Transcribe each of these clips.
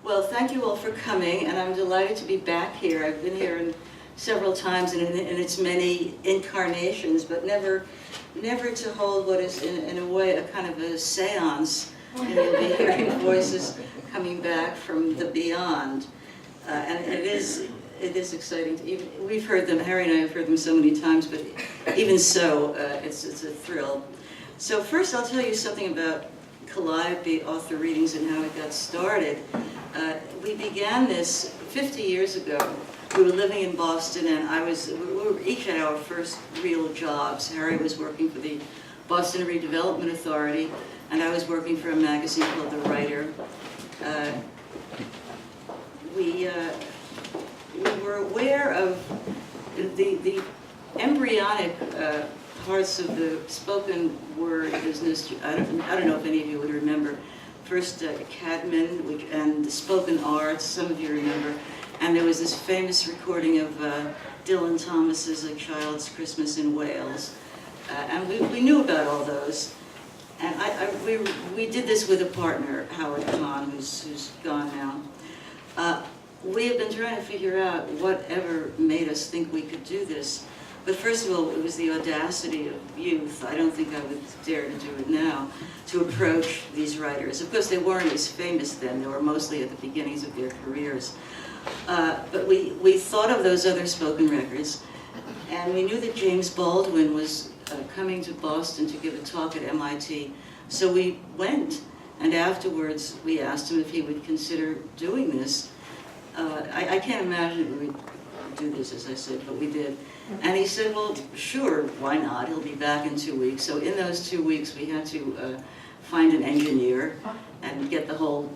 Well, thank you all for coming, and I'm delighted to be back here. I've been here several times in its many incarnations, but never to hold what is, in a way, a kind of a seance. And you'll be hearing voices coming back from the beyond. And it is exciting. We've heard them, Harry and I have heard them so many times, but even so, it's a thrill. So first I'll tell you something about Calliope author readings and how it got started. We began this 50 years ago. We were living in Boston, and we were each at our first real jobs. Harry was working for the Boston Redevelopment Authority, and I was working for a magazine called The Writer. We were aware of the embryonic parts of the spoken word business. I don't know if any of you would remember. First Cadman and the spoken arts, some of you remember. And there was this famous recording of Dylan Thomas's A Child's Christmas in Wales. And we knew about all those. And we did this with a partner, Howard Kahn, who's gone now. We have been trying to figure out whatever made us think we could do this. But first of all, it was the audacity of youth. I don't think I would dare to do it now, to approach these writers. Of course, they weren't as famous then. They were mostly at the beginnings of their careers. But we thought of those other spoken records, and we knew that James Baldwin was coming to Boston to give a talk at MIT. So we went, and afterwards we asked him if he would consider doing this. I can't imagine we would do this, as I said, but we did. And he said, well, sure, why not? He'll be back in 2 weeks. So in those 2 weeks, we had to find an engineer and get the whole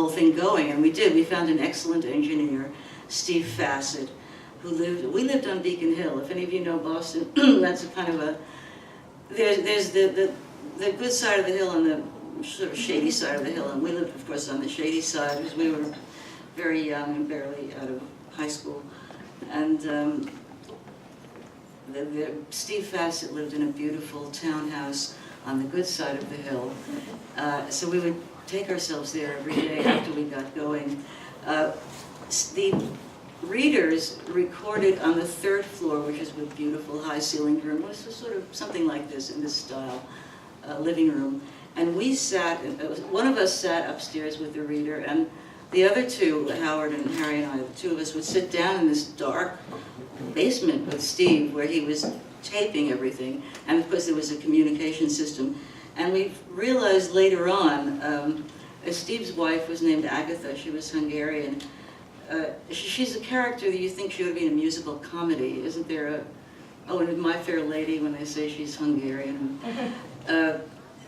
thing going. And we did. We found an excellent engineer, Steve Fassett, we lived on Beacon Hill. If any of you know Boston, that's a kind of a, there's the good side of the hill and the sort of shady side of the hill. And we lived, of course, on the shady side because we were very young and barely out of high school. And Steve Fassett lived in a beautiful townhouse on the good side of the hill. So we would take ourselves there every day after we got going. The readers recorded on the 3rd floor, which is a beautiful high-ceilinged room. It was sort of something like this, in this style, living room. And we sat, one of us sat upstairs with the reader, and the other two, Howard and Harry and I, the two of us, would sit down in this dark basement with Steve where he was taping everything. And of course there was a communication system. And we realized later on, Steve's wife was named Agatha. She was Hungarian. She's a character that you think she would be in a musical comedy. Isn't there a, oh, and in My Fair Lady when they say she's Hungarian.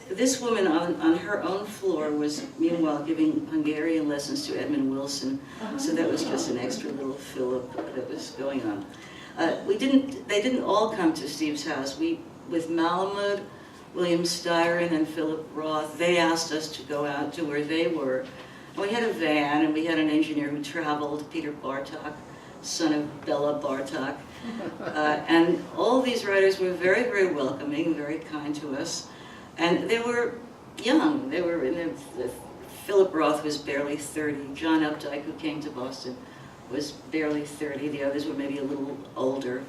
This woman on her own floor was, meanwhile, giving Hungarian lessons to Edmund Wilson. So that was just an extra little fillip that was going on. They didn't all come to Steve's house. With Malamud, William Styron, and Philip Roth, they asked us to go out to where they were. And we had a van, and we had an engineer who traveled, Peter Bartok, son of Bella Bartok. And all these writers were very, very welcoming, very kind to us. And they were young. They were in their, Philip Roth was barely 30. John Updike, who came to Boston, was barely 30. The others were maybe a little older.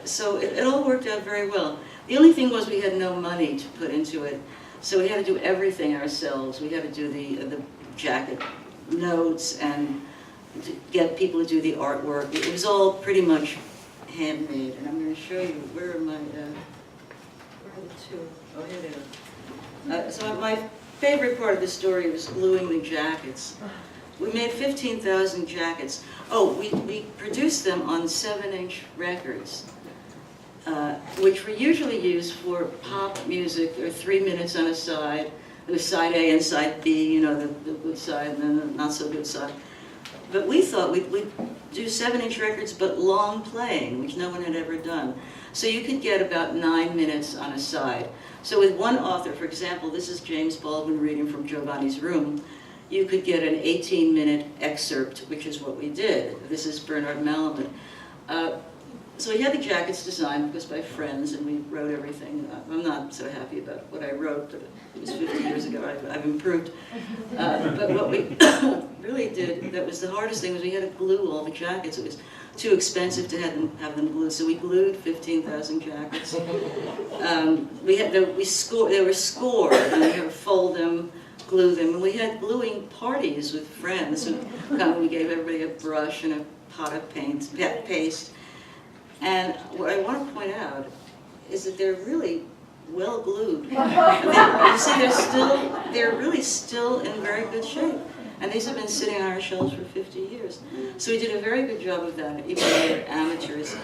So it all worked out very well. The only thing was we had no money to put into it. So we had to do everything ourselves. We had to do the jacket notes and to get people to do the artwork. It was all pretty much handmade. And I'm going to show you, where are my, where are the two? Oh, here they are. So my favorite part of the story was gluing the jackets. We made 15,000 jackets. Oh, we produced them on 7-inch records, which were usually used for pop music. There were 3 minutes on a side. There was side A and side B, you know, the good side and then the not so good side. But we thought we'd do 7-inch records, but long playing, which no one had ever done. So you could get about 9 minutes on a side. So with one author, for example, this is James Baldwin reading from Giovanni's Room, you could get an 18-minute excerpt, which is what we did. This is Bernard Malamud. So we had the jackets designed, of course, by friends, and we wrote everything. I'm not so happy about what I wrote, but it was 50 years ago. I've improved. But what we really did, that was the hardest thing, was we had to glue all the jackets. It was too expensive to have them glued, so we glued 15,000 jackets. They were scored, and we had to fold them, glue them, and we had gluing parties with friends. We gave everybody a brush and a pot of paste. And what I want to point out is that they're really well glued. You see, they're really still in very good shape. And these have been sitting on our shelves for 50 years. So we did a very good job of that, even though we were amateurs.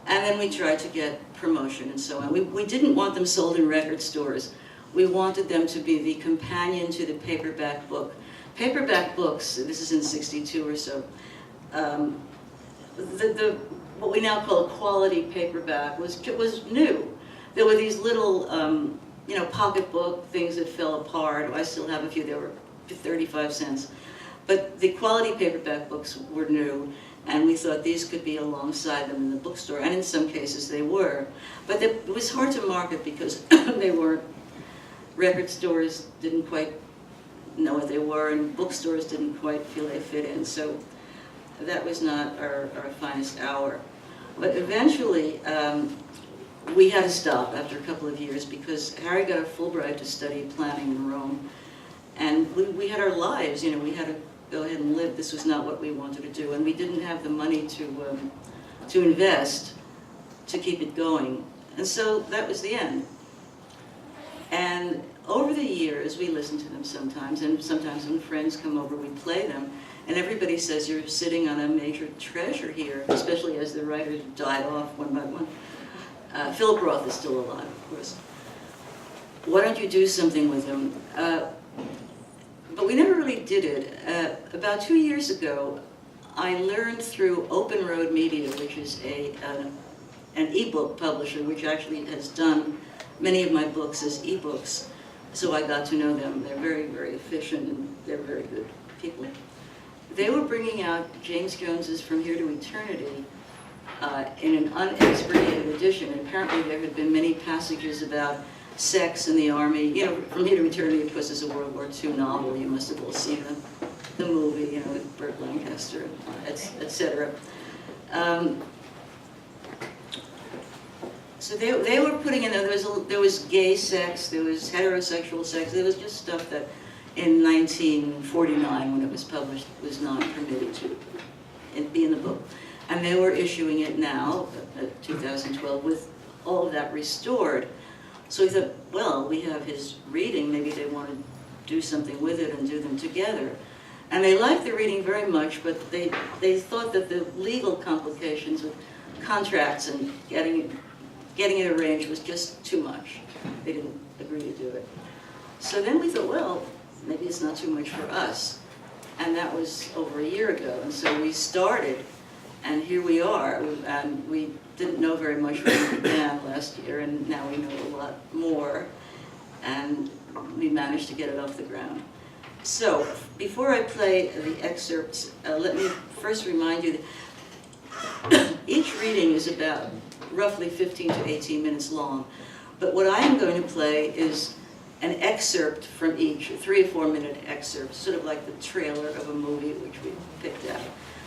And then we tried to get promotion and so on. We didn't want them sold in record stores. We wanted them to be the companion to the paperback book. Paperback books, this is in '62 or so, what we now call quality paperback was new. There were these little, pocketbook things that fell apart. I still have a few. They were 35 cents. But the quality paperback books were new, and we thought these could be alongside them in the bookstore, and in some cases they were. But it was hard to market because they weren't. Record stores didn't quite know what they were, and bookstores didn't quite feel they fit in. So that was not our finest hour. But eventually, we had to stop after a couple of years because Harry got a Fulbright to study planning in Rome. And we had our lives, we had to go ahead and live. This was not what we wanted to do. And we didn't have the money to invest to keep it going. And so that was the end. And over the years, we listen to them sometimes, and sometimes when friends come over, we play them. And everybody says, you're sitting on a major treasure here, especially as the writers died off one by one. Philip Roth is still alive, of course. Why don't you do something with them? But we never really did it. About 2 years ago, I learned through Open Road Media, which is an e-book publisher, which actually has done many of my books as e-books. So I got to know them. They're very, very efficient, and they're very good people. They were bringing out James Jones's From Here to Eternity in an unexpurgated edition. And apparently there had been many passages about sex in the army. From Here to Eternity, of course, is a World War II novel. You must have all seen the movie, with Burt Lancaster, etc. So they were putting in, there was gay sex, there was heterosexual sex, there was just stuff that in 1949, when it was published, was not permitted to be in the book. And they were issuing it now, 2012, with all of that restored. So we thought, well, we have his reading, maybe they want to do something with it and do them together. And they liked the reading very much, but they thought that the legal complications with contracts and getting it arranged was just too much. They didn't agree to do it. So then we thought, well, maybe it's not too much for us. And that was over a year ago. And so we started, and here we are. And we didn't know very much when we began last year, and now we know a lot more. And we managed to get it off the ground. So before I play the excerpts, let me first remind you that each reading is about roughly 15 to 18 minutes long. But what I am going to play is an excerpt from each, a 3 or 4 minute excerpt, sort of like the trailer of a movie which we picked out.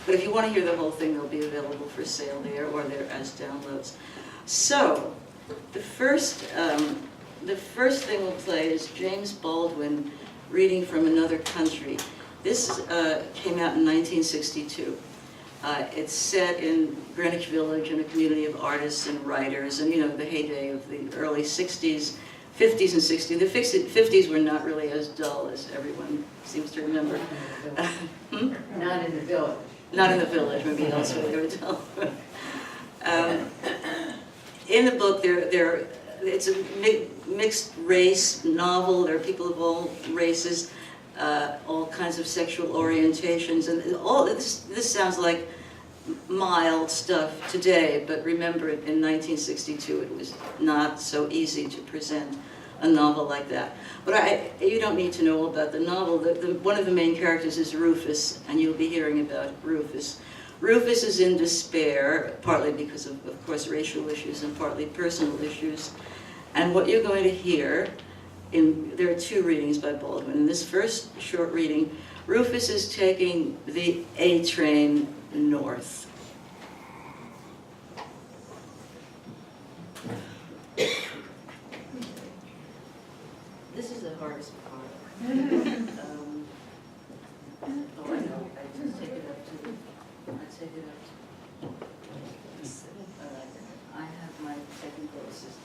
But if you want to hear the whole thing, they'll be available for sale there or there as downloads. So the first thing we'll play is James Baldwin reading from Another Country. This came out in 1962. It's set in Greenwich Village in a community of artists and writers, and the heyday of the early 60s, 50s and 60s. The 50s were not really as dull as everyone seems to remember. Not in the village. Not in the village, maybe elsewhere they were dull. In the book, it's a mixed race novel. There are people of all races, all kinds of sexual orientations, and all this sounds like mild stuff today, but remember in 1962 it was not so easy to present a novel like that. But you don't need to know about the novel. One of the main characters is Rufus, and you'll be hearing about Rufus. Rufus is in despair, partly because of course, racial issues and partly personal issues. And what you're going to hear, there are two readings by Baldwin. In this first short reading, Rufus is taking the A train north. This is the hardest part. Oh, I know. I just take it up to. I have my technical assistant.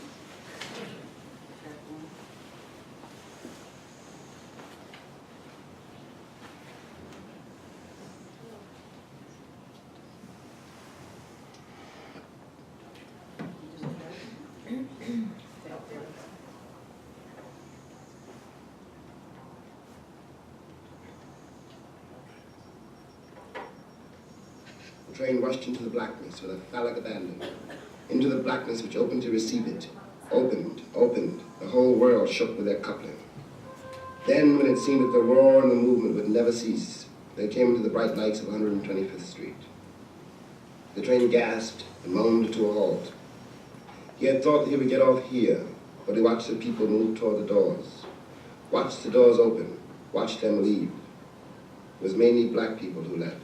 The train rushed into the blackness with a phallic abandon, into the blackness which opened to receive it, opened, the whole world shook with their coupling. Then, when it seemed that the roar and the movement would never cease, they came into the bright lights of 125th Street. The train gasped and moaned to a halt. He had thought that he would get off here, but he watched the people move toward the doors, watched the doors open, watched them leave. It was mainly black people who left.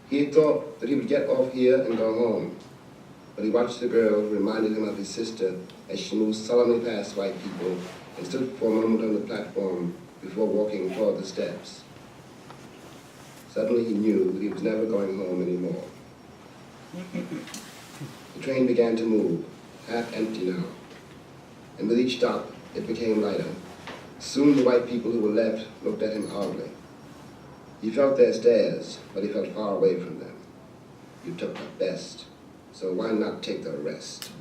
He had thought that he would get off here and go home, but he watched the girl who reminded him of his sister as she moved solemnly past white people and stood for a moment on the platform before walking toward the steps. Suddenly he knew that he was never going home anymore. The train began to move, half empty now, and with each stop it became lighter. Soon the white people who were left looked at him oddly. He felt their stares, but he felt far away from them. You took the best, so why not take the rest?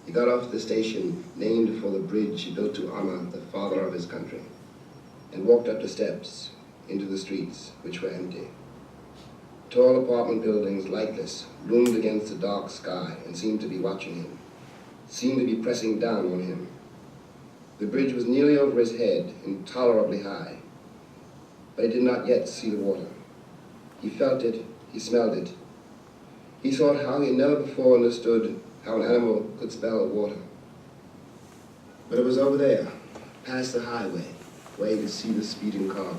He got off the station named for the bridge he built to honor the father of his country, and walked up the steps into the streets, which were empty. Tall apartment buildings, lightless, loomed against the dark sky and seemed to be watching him, seemed to be pressing down on him. The bridge was nearly over his head, intolerably high, but he did not yet see the water. He felt it, he smelled it. He thought how he had never before understood how an animal could smell water. But it was over there, past the highway, where he could see the speeding cars.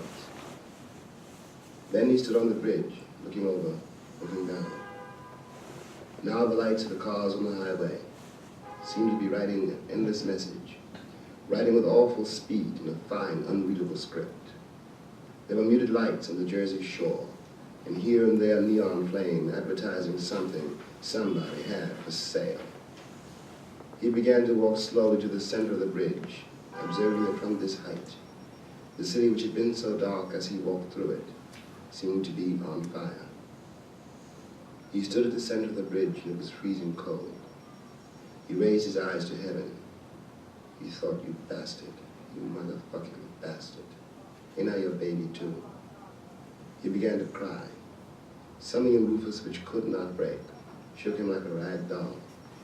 Then he stood on the bridge, looking over, looking down. Now the lights of the cars on the highway seemed to be writing an endless message, writing with awful speed in a fine, unreadable script. There were muted lights on the Jersey shore, and here and there neon flame advertising something somebody had for sale. He began to walk slowly to the center of the bridge, observing it from this height. The city which had been so dark as he walked through it seemed to be on fire. He stood at the center of the bridge and it was freezing cold. He raised his eyes to heaven. He thought, you bastard, you motherfucking bastard. And now your baby too. He began to cry. Something in Rufus which could not break shook him like a rag doll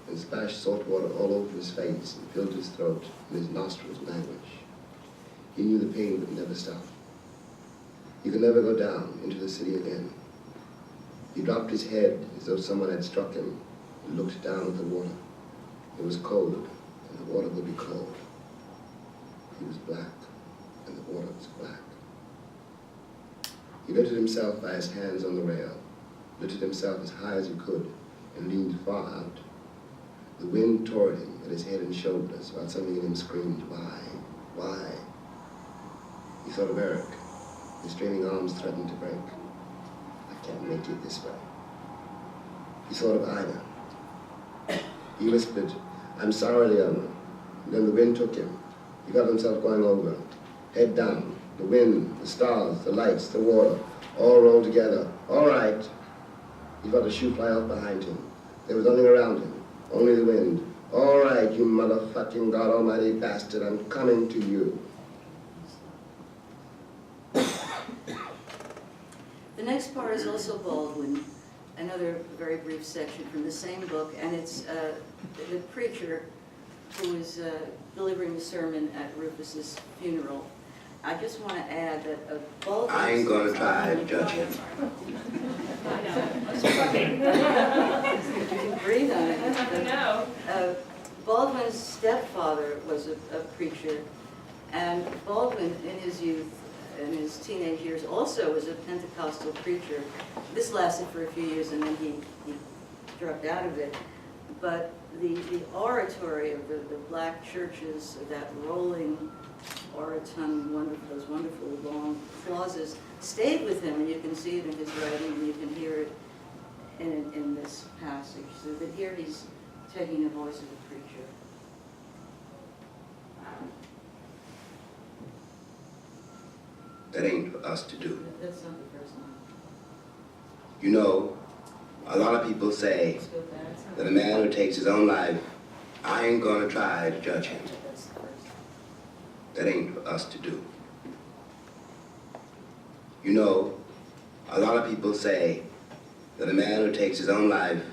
and splashed salt water all over his face and filled his throat and his nostrils languish. He knew the pain would never stop. He could never go down into the city again. He dropped his head as though someone had struck him and looked down at the water. It was cold, and the water would be cold. He was black, and the water was black. He lifted himself by his hands on the rail, lifted himself as high as he could, and leaned far out. The wind tore at him, at his head and shoulders, while something in him screamed, why? Why? He thought of Eric. His straining arms threatened to break. I can't make it this way. He thought of Ida. He whispered, I'm sorry, Leona. And then the wind took him. He felt himself going over, head down. The wind, the stars, the lights, the water, all rolled together. All right. He felt a shoe fly out behind him. There was nothing around him, only the wind. All right, you motherfucking God Almighty bastard, I'm coming to you. The next part is also Baldwin, another very brief section from the same book, and it's the preacher who was delivering the sermon at Rufus's funeral. I just want to add that Baldwin... I ain't gonna try to judge him. You can breathe on it. No. Baldwin's stepfather was a preacher, and Baldwin, in his youth, in his teenage years, also was a Pentecostal preacher. This lasted for a few years, and then he dropped out of it. But the oratory of the black churches, that rolling oratory, those wonderful long clauses, stayed with him, and you can see it in his writing, and you can hear it in this passage. So that here he's taking the voice of a preacher. That ain't for us to do. That's not the first line. You know, a lot of people say Let's go back. that a man who takes his own life, I ain't gonna try to judge him. That's the first. That ain't for us to do. You know, a lot of people say that a man who takes his own life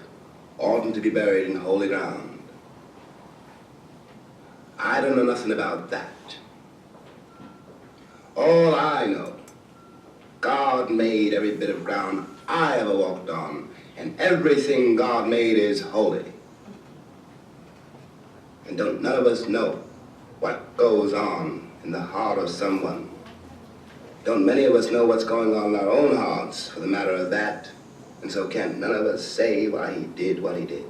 oughtn't to be buried in holy ground. I don't know nothing about that. All I know, God made every bit of ground I ever walked on, and everything God made is holy. And don't none of us know what goes on in the heart of someone. Don't many of us know what's going on in our own hearts, for the matter of that, and so can't none of us say why he did what he did.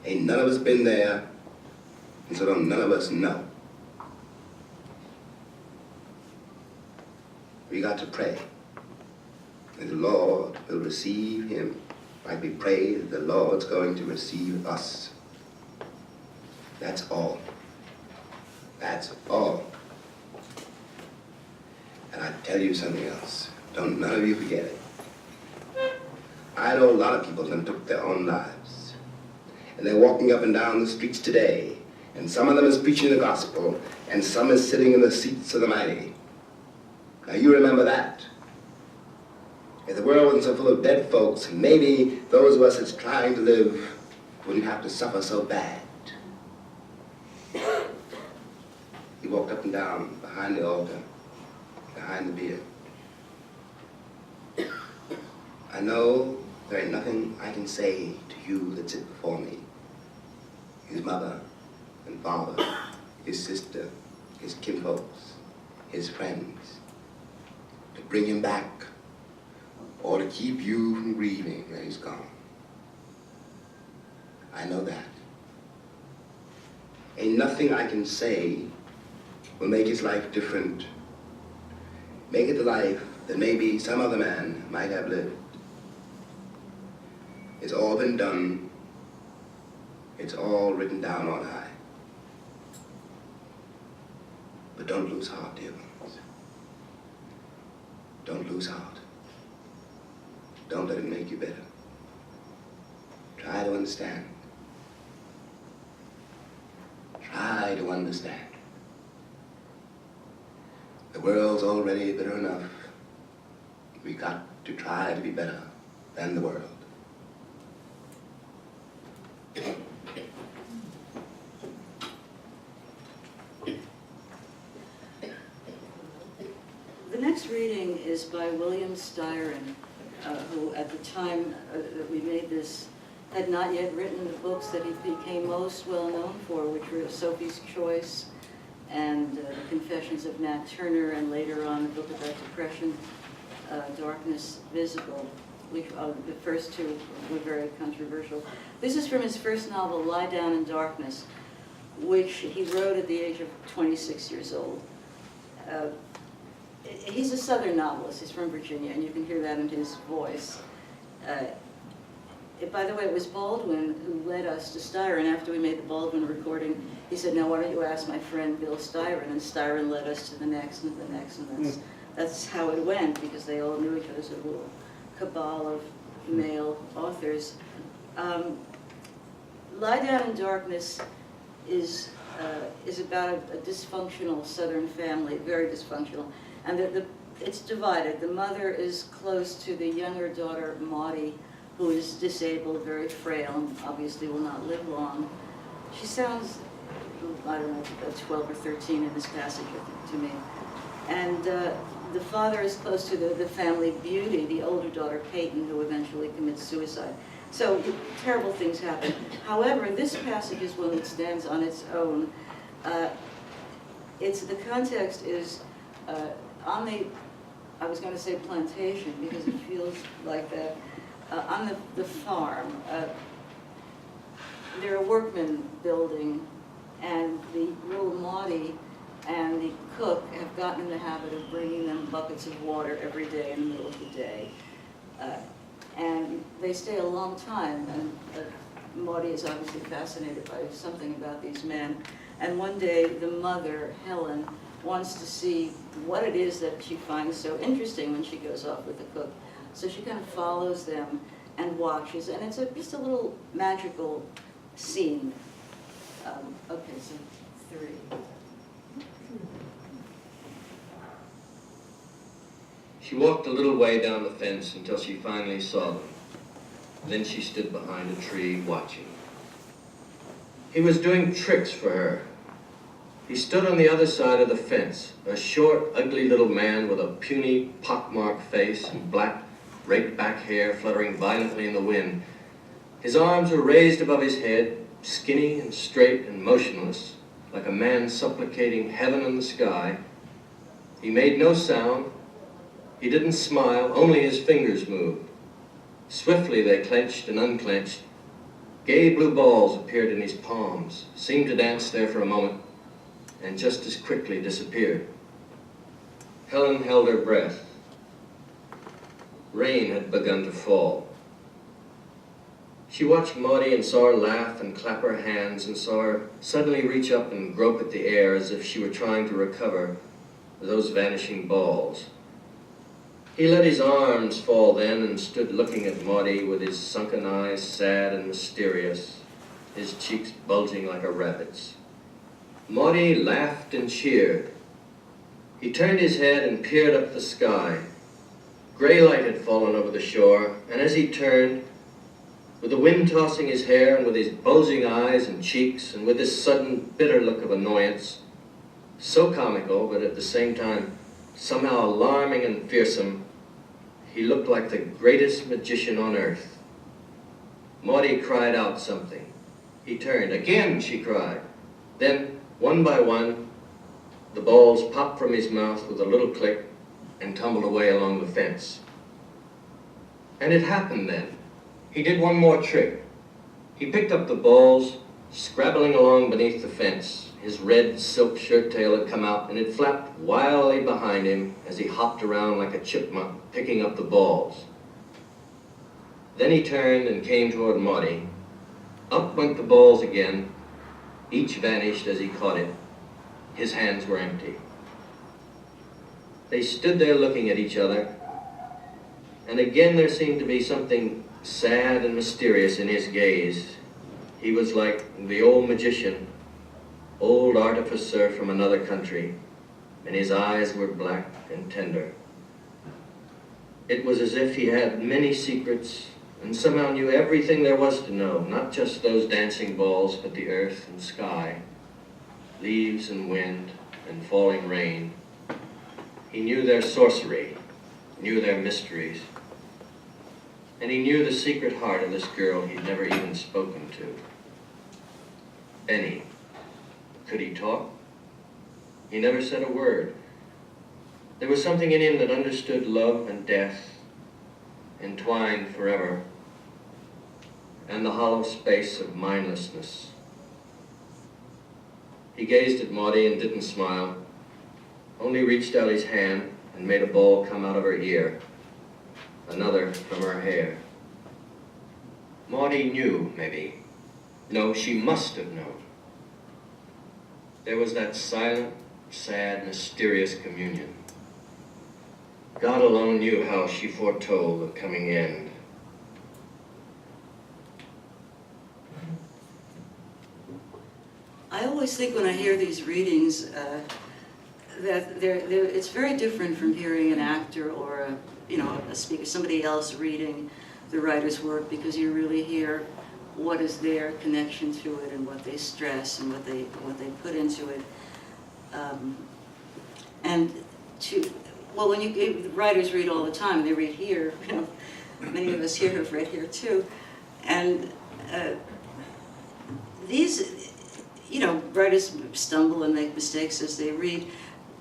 Ain't none of us been there, and so don't none of us know. We got to pray that the Lord will receive him like we pray that the Lord's going to receive us. That's all. That's all. And I tell you something else. Don't none of you forget it. I know a lot of people that took their own lives. And they're walking up and down the streets today. And some of them is preaching the gospel. And some is sitting in the seats of the mighty. Now you remember that. If the world wasn't so full of dead folks, maybe those of us that's trying to live wouldn't have to suffer so bad. He walked up and down behind the altar, behind the bier. I know there ain't nothing I can say to you that sit before me. His mother and father, his sister, his kinfolks, his friends, to bring him back or to keep you from grieving that he's gone. I know that. Ain't nothing I can say will make his life different. Make it the life that maybe some other man might have lived. It's all been done. It's all written down on high. But don't lose heart, dear ones. Don't lose heart. Don't let it make you bitter. Try to understand. Try to understand. The world's already bitter enough. We got to try to be better than the world. The next reading is by William Styron, who at the time that we made this had not yet written the books that he became most well known for, which were Sophie's Choice and The Confessions of Nat Turner, and later on the book about depression, Darkness Visible, which the first two were very controversial. This is from his first novel, Lie Down in Darkness, which he wrote at the age of 26 years old. He's a Southern novelist. He's from Virginia, and you can hear that in his voice. By the way, it was Baldwin who led us to Styron. After we made the Baldwin recording, he said, "Now why don't you ask my friend Bill Styron?" And Styron led us to the next and the next, and that's how it went, because they all knew each other, so a little cabal of male authors. Lie Down in Darkness is about a dysfunctional Southern family, very dysfunctional, and it's divided. The mother is close to the younger daughter, Maudie, who is disabled, very frail, and obviously will not live long. She sounds I don't know, 12 or 13 in this passage, I think, to me. And the father is close to the family beauty, the older daughter, Peyton, who eventually commits suicide. So terrible things happen. However, this passage is one that stands on its own. The context is on the, I was going to say plantation because it feels like that, on the farm. They're a workman building, and the little Maudie and the cook have gotten in the habit of bringing them buckets of water every day in the middle of the day. And they stay a long time, and Maudie is obviously fascinated by something about these men. And one day, the mother, Helen, wants to see what it is that she finds so interesting when she goes off with the cook. So she kind of follows them and watches, and it's just a little magical scene. Okay, so 3. She walked a little way down the fence until she finally saw them. Then she stood behind a tree watching. He was doing tricks for her. He stood on the other side of the fence, a short, ugly little man with a puny, pockmarked face and black, raked-back hair fluttering violently in the wind. His arms were raised above his head, skinny and straight and motionless, like a man supplicating heaven and the sky. He made no sound. He didn't smile, only his fingers moved. Swiftly they clenched and unclenched. Gay blue balls appeared in his palms, seemed to dance there for a moment, and just as quickly disappeared. Helen held her breath. Rain had begun to fall. She watched Maudie and saw her laugh and clap her hands and saw her suddenly reach up and grope at the air as if she were trying to recover those vanishing balls. He let his arms fall then and stood looking at Maudie with his sunken eyes sad and mysterious, his cheeks bulging like a rabbit's. Maudie laughed and cheered. He turned his head and peered up the sky. Gray light had fallen over the shore, and as he turned, with the wind tossing his hair and with his bulging eyes and cheeks and with this sudden bitter look of annoyance, so comical but at the same time somehow alarming and fearsome, he looked like the greatest magician on earth. Maudie cried out something. He turned. Again, she cried. Then, one by one, the balls popped from his mouth with a little click and tumbled away along the fence. And it happened then. He did one more trick. He picked up the balls, scrabbling along beneath the fence. His red silk shirt tail had come out, and it flapped wildly behind him as he hopped around like a chipmunk, picking up the balls. Then he turned and came toward Maudie. Up went the balls again. Each vanished as he caught it. His hands were empty. They stood there looking at each other, and again there seemed to be something sad and mysterious in his gaze. He was like the old magician, old artificer from another country, and his eyes were black and tender. It was as if he had many secrets and somehow knew everything there was to know, not just those dancing balls, but the earth and sky, leaves and wind and falling rain. He knew their sorcery, knew their mysteries, and he knew the secret heart of this girl he'd never even spoken to. Benny. Could he talk? He never said a word. There was something in him that understood love and death, entwined forever, and the hollow space of mindlessness. He gazed at Maudie and didn't smile, only reached out his hand and made a ball come out of her ear, another from her hair. Maudie knew, maybe. No, she must have known. There was that silent, sad, mysterious communion. God alone knew how she foretold the coming end. I always think when I hear these readings that it's very different from hearing an actor or a speaker, somebody else reading the writer's work, because you really hear what is their connection to it and what they stress and what they put into it. And well, when the writers read all the time, they read here, you know, many of us here have read here too, and these, you know, writers stumble and make mistakes as they read.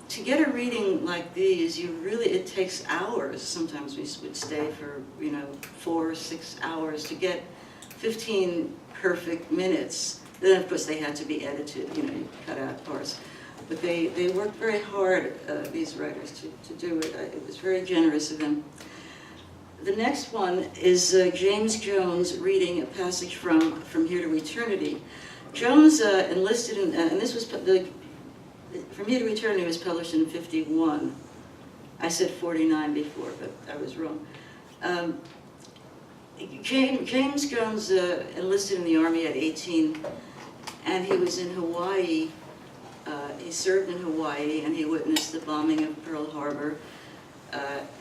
To get a reading like these, it takes hours. Sometimes we would stay for, you know, 4 or 6 hours to get 15 perfect minutes. Then, of course, they had to be edited, you know, you cut out parts. But they worked very hard, these writers, to do it. It was very generous of them. The next one is James Jones reading a passage from Here to Eternity. Jones enlisted in, and this was, From Here to Eternity was published in '51. I said 49 before, but I was wrong. James Jones enlisted in the Army at 18, and he was in Hawaii. He served in Hawaii, and he witnessed the bombing of Pearl Harbor.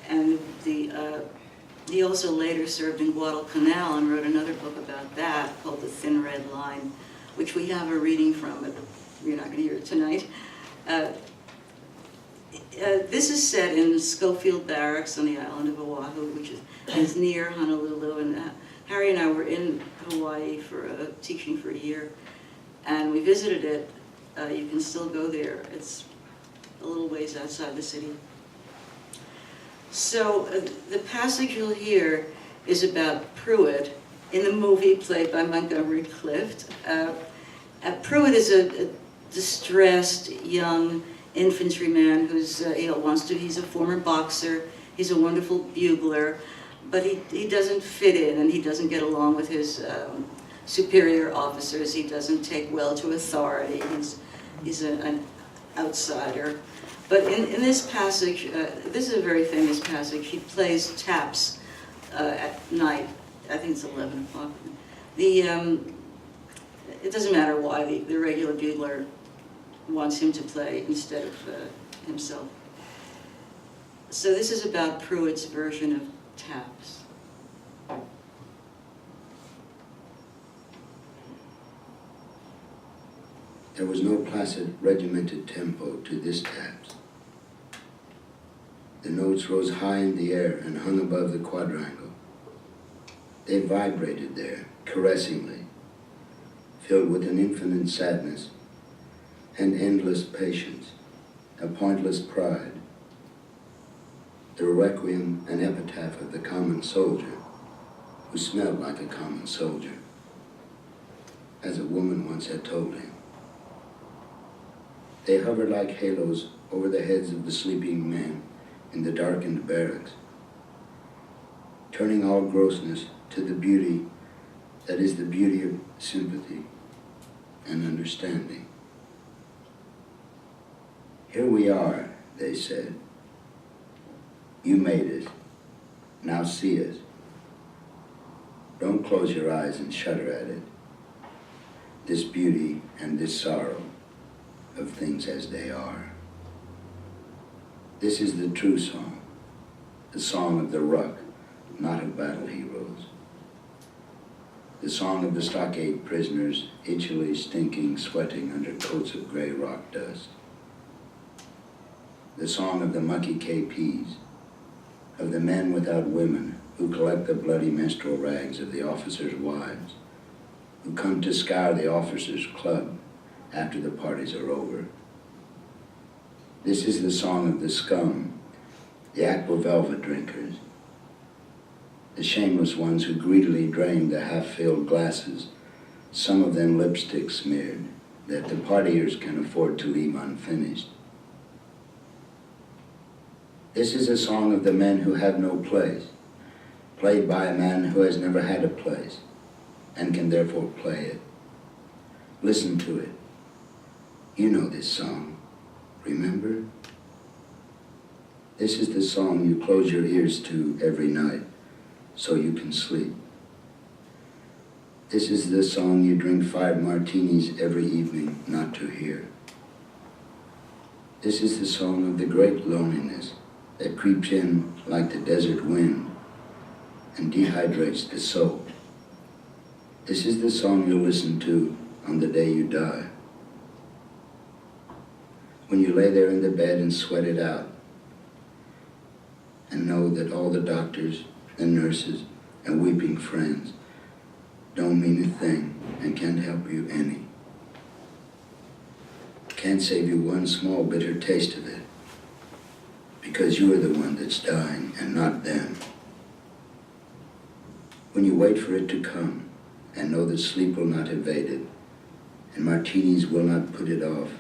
And he also later served in Guadalcanal and wrote another book about that called The Thin Red Line, which we have a reading from, but you're not going to hear it tonight. This is set in Schofield Barracks on the island of Oahu, which is near Honolulu. And Harry and I were in Hawaii for teaching for a year, and we visited it. You can still go there. It's a little ways outside the city. So the passage you'll hear is about Pruitt in the movie played by Montgomery Clift. Pruitt is a distressed young infantryman who's he's a former boxer. He's a wonderful bugler, but he doesn't fit in, and he doesn't get along with his superior officers. He doesn't take well to authority. He's an outsider. But in this passage, this is a very famous passage. He plays taps at night. I think it's 11 o'clock. It doesn't matter why the regular bugler wants him to play instead of himself. So this is about Pruitt's version of taps. There was no placid, regimented tempo to this taps. The notes rose high in the air and hung above the quadrangle. They vibrated there, caressingly, filled with an infinite sadness, an endless patience, a pointless pride. The requiem and epitaph of the common soldier, who smelled like a common soldier, as a woman once had told him. They hovered like halos over the heads of the sleeping men in the darkened barracks, turning all grossness to the beauty that is the beauty of sympathy and understanding. Here we are, they said. You made us. Now see us. Don't close your eyes and shudder at it. This beauty and this sorrow of things as they are. This is the true song, the song of the ruck, not of battle heroes. The song of the stockade prisoners, itchily stinking, sweating under coats of gray rock dust. The song of the mucky KPs, of the men without women who collect the bloody menstrual rags of the officers' wives, who come to scour the officers' club after the parties are over. This is the song of the scum, the aqua velva drinkers, the shameless ones who greedily drain the half-filled glasses, some of them lipstick smeared, that the partiers can afford to leave unfinished. This is a song of the men who have no place, played by a man who has never had a place, and can therefore play it. Listen to it. You know this song, remember? This is the song you close your ears to every night so you can sleep. This is the song you drink 5 martinis every evening not to hear. This is the song of the great loneliness that creeps in like the desert wind and dehydrates the soul. This is the song you'll listen to on the day you die. When you lay there in the bed and sweat it out, and know that all the doctors and nurses and weeping friends don't mean a thing and can't help you any. Can't save you one small bitter taste of it, because you are the one that's dying and not them. When you wait for it to come and know that sleep will not evade it, and martinis will not put it off,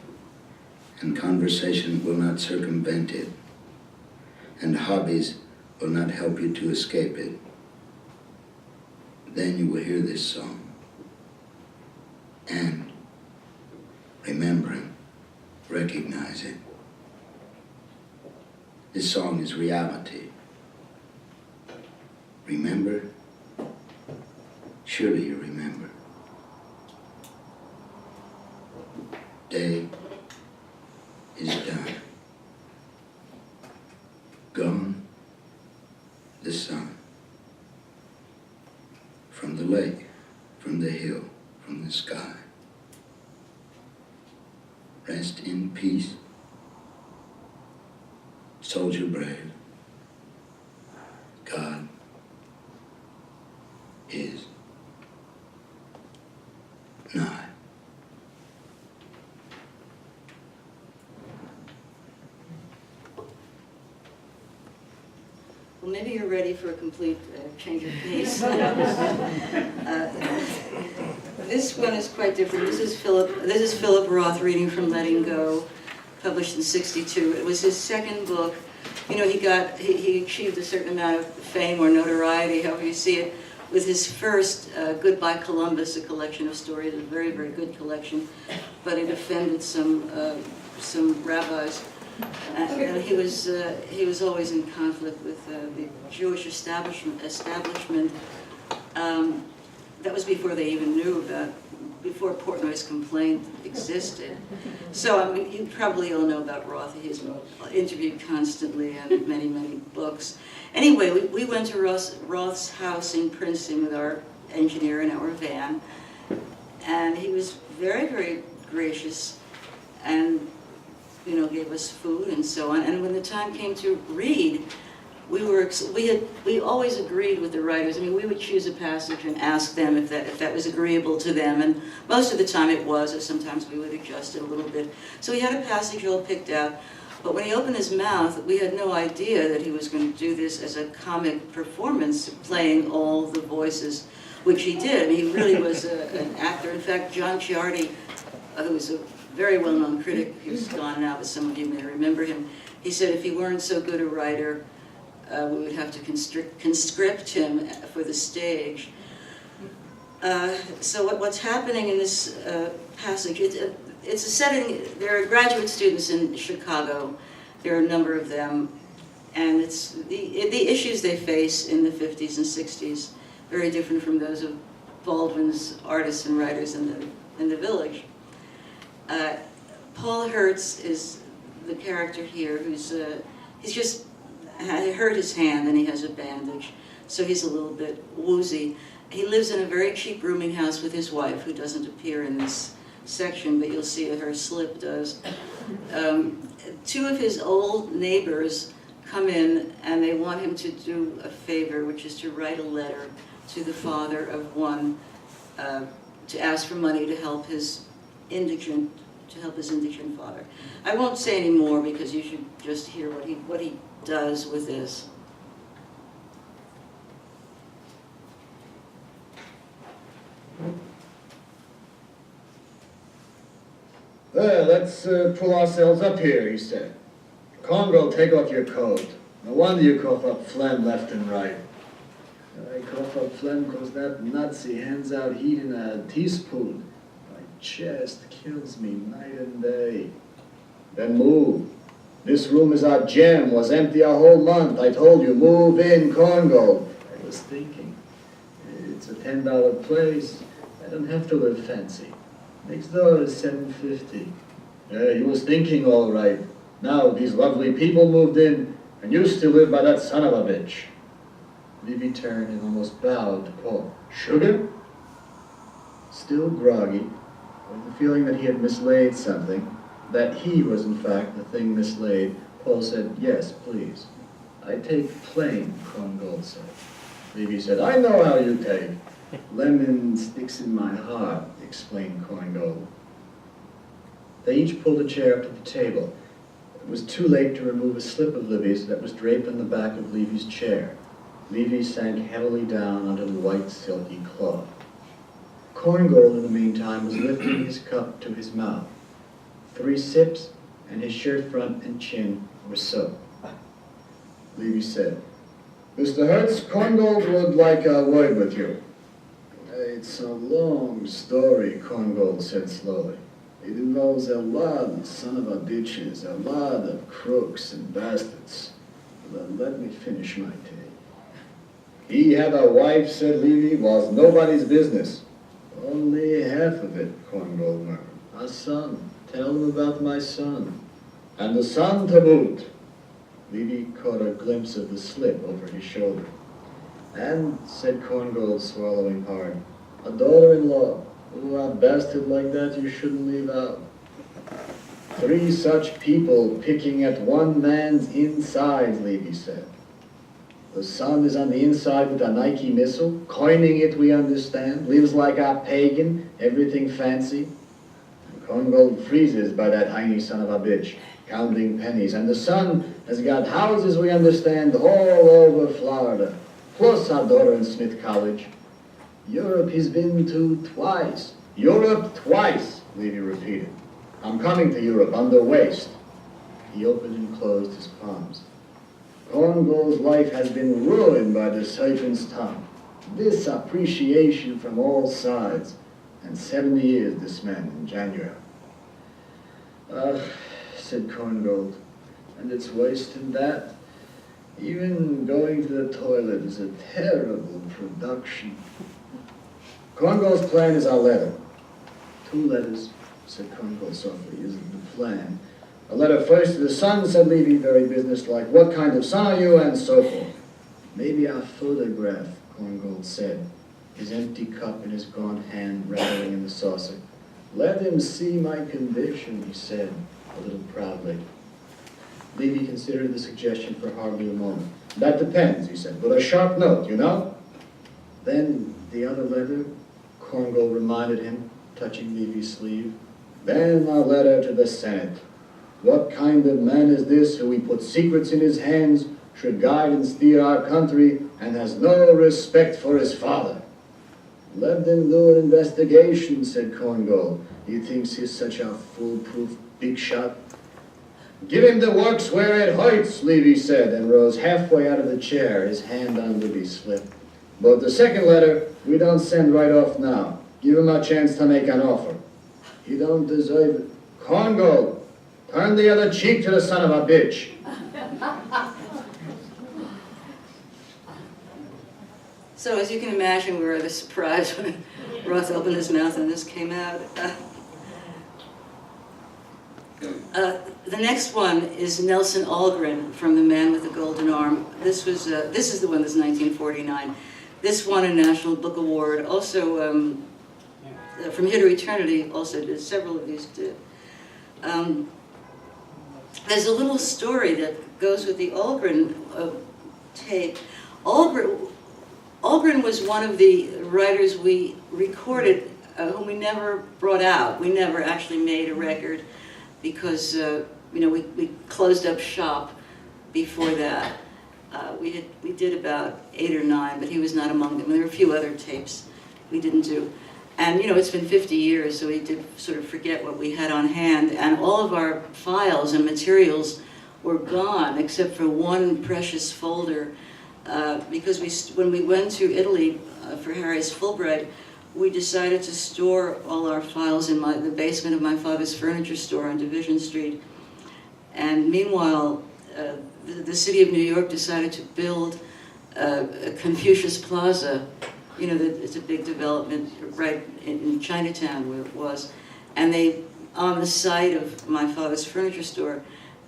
and conversation will not circumvent it, and hobbies will not help you to escape it, then you will hear this song. And remembering, recognize it. This song is reality. Remember? Surely you remember. Day is done. Gone the sun. From the lake, from the hill, from the sky. Rest in peace, soldier brave. God is nigh. Well, maybe you're ready for a complete change of pace. This one is quite different. This is Philip Roth reading from Letting Go, published in '62. It was his second book. You know, he achieved a certain amount of fame or notoriety, however you see it, with his first Goodbye Columbus, a collection of stories, a very, very good collection, but it offended some rabbis. And he was always in conflict with the Jewish establishment. That was before they even knew about, before Portnoy's complaint existed. So I mean, you probably all know about Roth. He's interviewed constantly and many, many books. Anyway, we went to Roth's house in Princeton with our engineer in our van, and he was very, very gracious and, you know, gave us food and so on. And when the time came to read, we always agreed with the writers. I mean, we would choose a passage and ask them if that was agreeable to them, and most of the time it was, or sometimes we would adjust it a little bit. So he had a passage all picked out, but when he opened his mouth, we had no idea that he was going to do this as a comic performance, playing all the voices, which he did. I mean, he really was an actor. In fact, John Ciardi, who was a very well-known critic, who's gone now, but some of you may remember him, he said if he weren't so good a writer, we would have to conscript him for the stage. So what's happening in this passage, it's a setting, there are graduate students in Chicago, there are a number of them, and it's the issues they face in the 50s and 60s, very different from those of Baldwin's artists and writers in the village. Paul Hertz is the character here who's, he's just hurt his hand and he has a bandage, so he's a little bit woozy. He lives in a very cheap rooming house with his wife, who doesn't appear in this section, but you'll see that her slip does. Two of his old neighbors come in and they want him to do a favor, which is to write a letter to the father of one to ask for money to help his indigent father. I won't say any more because you should just hear what he does with this. Well, let's pull ourselves up here, he said. Congo, take off your coat. No wonder you cough up phlegm left and right. I cough up phlegm because that Nazi hands out heat in a teaspoon. My chest kills me night and day. Then move. This room is our gem, was empty a whole month. I told you, move in, Congo. I was thinking, it's a $10 place. I don't have to live fancy. Next door is $7.50. He was thinking all right. Now these lovely people moved in, and you still live by that son of a bitch. Livy turned and almost bowed to Paul. Sugar? Still groggy, with the feeling that he had mislaid something, that he was in fact the thing mislaid, Paul said, "Yes, please." "I take plain," Korngold said. Levy said, "I know how you take." "Lemon sticks in my heart," explained Korngold. They each pulled a chair up to the table. It was too late to remove a slip of Livy's that was draped on the back of Levy's chair. Levy sank heavily down onto the white silky cloth. Korngold, in the meantime, was lifting his cup to his mouth. 3 sips, and his shirt front and chin were soaked. Levy said, "Mr. Hertz, Korngold would like a word with you." "It's a long story," Korngold said slowly. "It involves a lot of son of a bitches, a lot of crooks and bastards. But let me finish my take." "He had a wife," said Levy, "was nobody's business." "Only half of it," Korngold murmured. "A son. Tell him about my son." "And the son to boot." Levy caught a glimpse of the slip over his shoulder. "And," said Korngold, swallowing hard, "a daughter-in-law. A bastard like that you shouldn't leave out." 3 such people picking at one man's insides," Levy said. "The son is on the inside with a Nike missile, coining it, we understand, lives like a pagan, everything fancy. And Korngold freezes by that heiny son of a bitch, counting pennies. And the son has got houses, we understand, all over Florida, plus a daughter in Smith College. Europe he's been to twice." "Europe twice," Levy repeated. "I'm coming to Europe under waist." He opened and closed his palms. "Korngold's life has been ruined by the serpent's tongue. This appreciation from all sides. And 70 years, this man, in January." Said Korngold, "and it's worse than that. Even going to the toilet is a terrible production." "Korngold's plan is a letter." "2 letters," said Korngold softly, "isn't the plan. A letter first to the son," said Levy, very businesslike. "What kind of son are you?" and so forth. "Maybe a photograph," Korngold said, his empty cup in his gaunt hand rattling in the saucer. "Let him see my condition," he said, a little proudly. Levy considered the suggestion for hardly a moment. "That depends," he said, "with a sharp note, you know." "Then the other letter," Korngold reminded him, touching Levy's sleeve. "Then a letter to the Senate. What kind of man is this who we put secrets in his hands, should guide and steer our country, and has no respect for his father?" "Let them do an investigation," said Korngold. "He thinks he's such a foolproof big shot." "Give him the works where it hurts," Levy said, and rose halfway out of the chair, his hand on Levy's slip. "But the second letter, we don't send right off now. Give him a chance to make an offer. He don't deserve it. Korngold, turn the other cheek to the son of a bitch." So as you can imagine, we were rather surprised when Roth opened his mouth and this came out. The next one is Nelson Algren from The Man with the Golden Arm. This is the one that's 1949. This won a National Book Award. Also, From Here to Eternity also did. Several of these did. There's a little story that goes with the Algren tape. Algren was one of the writers we recorded, whom we never brought out. We never actually made a record because we closed up shop before that. We did about 8 or 9, but he was not among them. There were a few other tapes we didn't do. And it's been 50 years, so we did sort of forget what we had on hand. And all of our files and materials were gone, except for one precious folder. Because when we went to Italy for Harry's Fulbright, we decided to store all our files in the basement of my father's furniture store on Division Street. And meanwhile, the city of New York decided to build a Confucius Plaza. It's a big development right in Chinatown where it was. And they, on the site of my father's furniture store,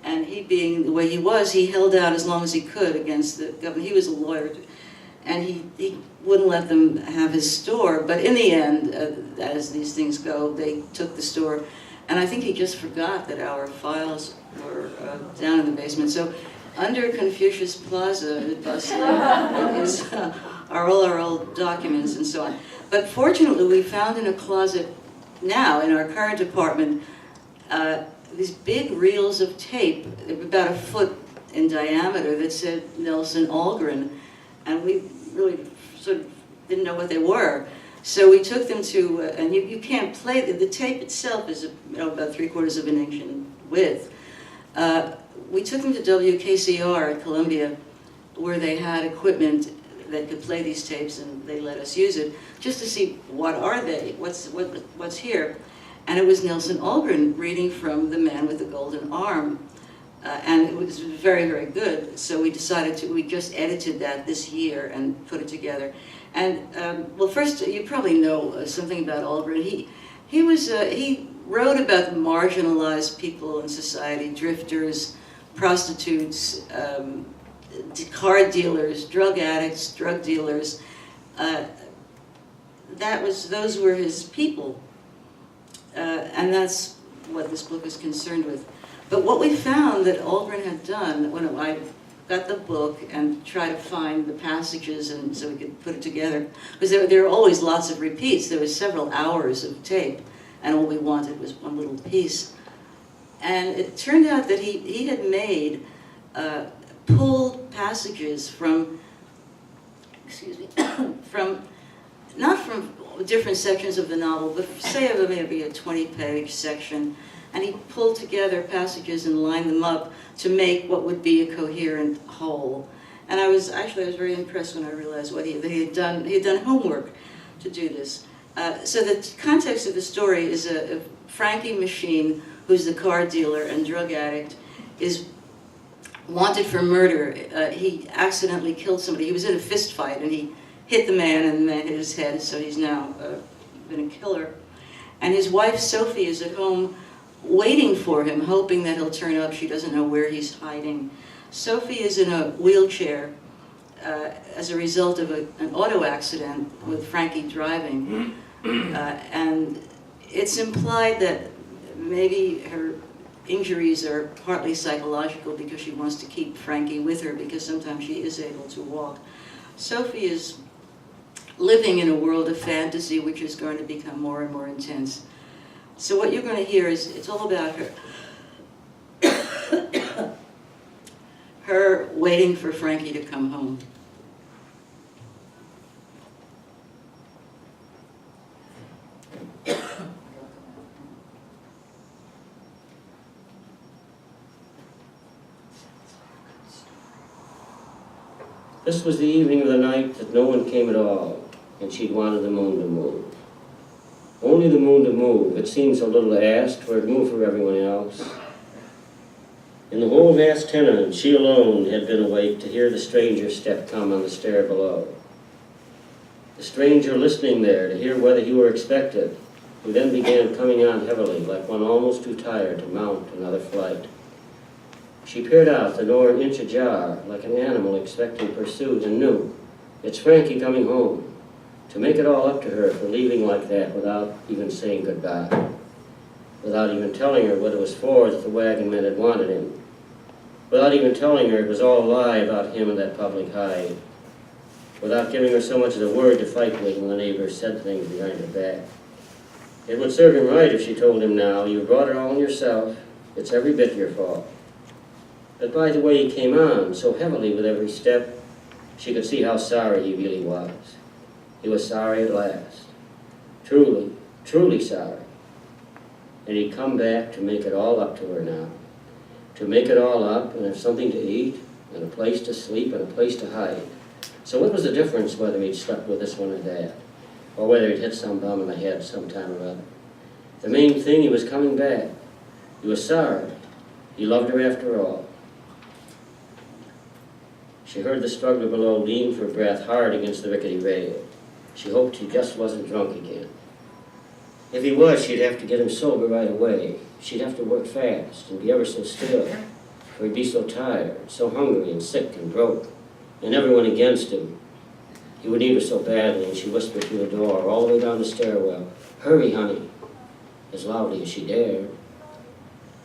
and he being the way he was, he held out as long as he could against the government. He was a lawyer. and he wouldn't let them have his store, but in the end, as these things go, they took the store, and I think he just forgot that our files were down in the basement. So under Confucius Plaza, is are all our old documents and so on. But fortunately, we found in a closet now, in our current apartment, these big reels of tape, about a foot in diameter, that said Nelson Algren, and we really sort of didn't know what they were. So we took them to, and you can't play, the tape itself is about 3/4 of an inch in width. We took them to WKCR at Columbia, where they had equipment that could play these tapes, and they let us use it, just to see what are they, what's here. And it was Nelson Algren reading from The Man with the Golden Arm. And it was very, very good. So we decided we just edited that this year and put it together. And well, first, you probably know something about Algren. He wrote about the marginalized people in society, drifters, prostitutes, car dealers, drug addicts, drug dealers. Those were his people. And that's what this book is concerned with. But what we found that Algren had done, when I got the book and tried to find the passages and so we could put it together, because there were always lots of repeats. There was several hours of tape, and all we wanted was one little piece. And it turned out that he had made pulled passages from, not from different sections of the novel, but say of maybe a 20-page section, and he pulled together passages and lined them up to make what would be a coherent whole. And I was very impressed when I realized what he had done. He had done homework to do this. So the context of the story is a Frankie Machine, who's the car dealer and drug addict, is wanted for murder. He accidentally killed somebody. He was in a fist fight, and he hit the man, and the man hit his head, so he's now been a killer. And his wife, Sophie, is at home waiting for him, hoping that he'll turn up. She doesn't know where he's hiding. Sophie is in a wheelchair as a result of an auto accident with Frankie driving. And it's implied that maybe her injuries are partly psychological because she wants to keep Frankie with her, because sometimes she is able to walk. Sophie is living in a world of fantasy which is going to become more and more intense. So what you're going to hear is, it's all about her, her waiting for Frankie to come home. This was the evening of the night that no one came at all, and she'd wanted the moon to move. Only the moon to move. It seems a little to ask, for it moved for everyone else. In the whole vast tenement, she alone had been awake to hear the stranger's step come on the stair below. The stranger listening there to hear whether he were expected, who then began coming on heavily, like one almost too tired to mount another flight. She peered out, the door an inch ajar, like an animal expecting pursuit, and knew, it's Frankie coming home. To make it all up to her for leaving like that without even saying goodbye, without even telling her what it was for that the wagon men had wanted him, without even telling her it was all a lie about him and that public hide, without giving her so much as a word to fight with when the neighbors said things behind her back. It would serve him right if she told him now, you brought it on yourself, it's every bit your fault. But by the way he came on, so heavily with every step, she could see how sorry he really was. He was sorry at last. Truly, truly sorry. And he'd come back to make it all up to her now. To make it all up and have something to eat, and a place to sleep, and a place to hide. So what was the difference whether he'd slept with this one or that? Or whether he'd hit some bum in the head sometime or other? The main thing, he was coming back. He was sorry. He loved her after all. She heard the struggler below lean for breath hard against the rickety rail. She hoped he just wasn't drunk again. If he was, she'd have to get him sober right away. She'd have to work fast and be ever so still, for he'd be so tired, so hungry and sick and broke, and everyone against him. He would need her so badly, and she whispered through the door, all the way down the stairwell, "Hurry, honey," as loudly as she dared.